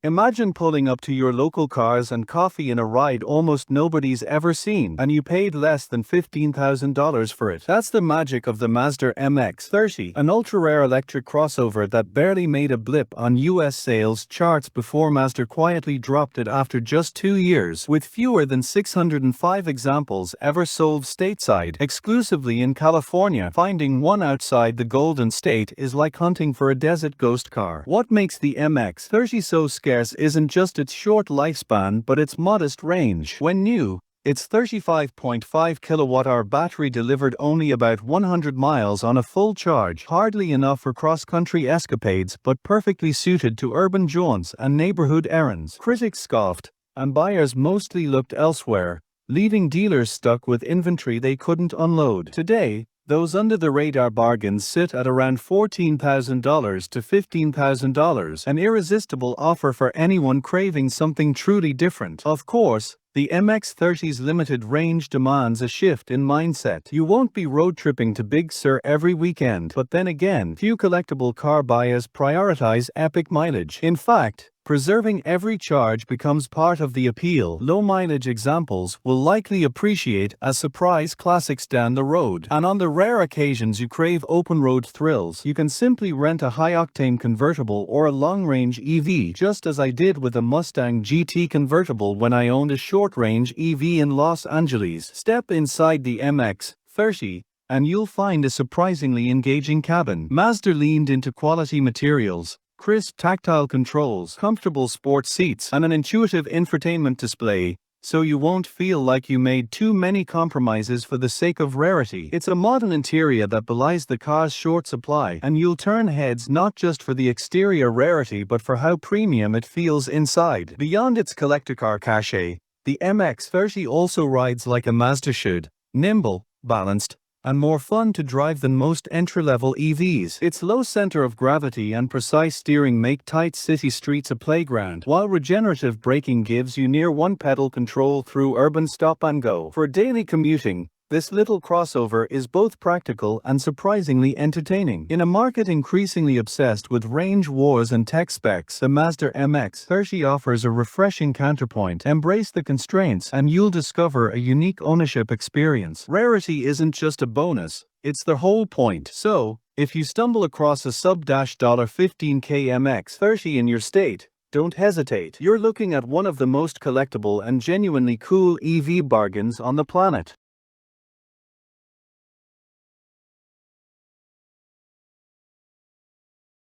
Imagine pulling up to your local Cars and Coffee in a ride almost nobody's ever seen, and you paid less than $15,000 for it. That's the magic of the Mazda MX-30, an ultra-rare electric crossover that barely made a blip on US sales charts before Mazda quietly dropped it after just 2 years, with fewer than 605 examples ever sold stateside, exclusively in California. Finding one outside the Golden State is like hunting for a desert ghost car. What makes the MX-30 so scarce isn't just its short lifespan but its modest range. When new, its 35.5 kilowatt-hour battery delivered only about 100 miles on a full charge, hardly enough for cross-country escapades but perfectly suited to urban jaunts and neighborhood errands. Critics scoffed, and buyers mostly looked elsewhere, leaving dealers stuck with inventory they couldn't unload. Today, those under-the-radar bargains sit at around $14,000 to $15,000, an irresistible offer for anyone craving something truly different. Of course, the MX-30's limited range demands a shift in mindset. You won't be road tripping to Big Sur every weekend, but then again, few collectible car buyers prioritize epic mileage. In fact, preserving every charge becomes part of the appeal. Low-mileage examples will likely appreciate as surprise classics down the road. And on the rare occasions you crave open-road thrills, you can simply rent a high-octane convertible or a long-range EV, just as I did with a Mustang GT convertible when I owned a short-range EV in Los Angeles. Step inside the MX-30, and you'll find a surprisingly engaging cabin. Mazda leaned into quality materials, crisp tactile controls, comfortable sports seats, and an intuitive infotainment display, so you won't feel like you made too many compromises for the sake of rarity. It's a modern interior that belies the car's short supply, and you'll turn heads not just for the exterior rarity but for how premium it feels inside. Beyond its collector car cachet, the MX-30 also rides like a Mazda should: nimble, balanced, and more fun to drive than most entry-level EVs. Its low center of gravity and precise steering make tight city streets a playground, while regenerative braking gives you near one-pedal control through urban stop-and-go. For daily commuting, this little crossover is both practical and surprisingly entertaining. In a market increasingly obsessed with range wars and tech specs, the Mazda MX-30 offers a refreshing counterpoint. Embrace the constraints and you'll discover a unique ownership experience. Rarity isn't just a bonus, it's the whole point. So, if you stumble across a sub-$15K MX-30 in your state, don't hesitate. You're looking at one of the most collectible and genuinely cool EV bargains on the planet.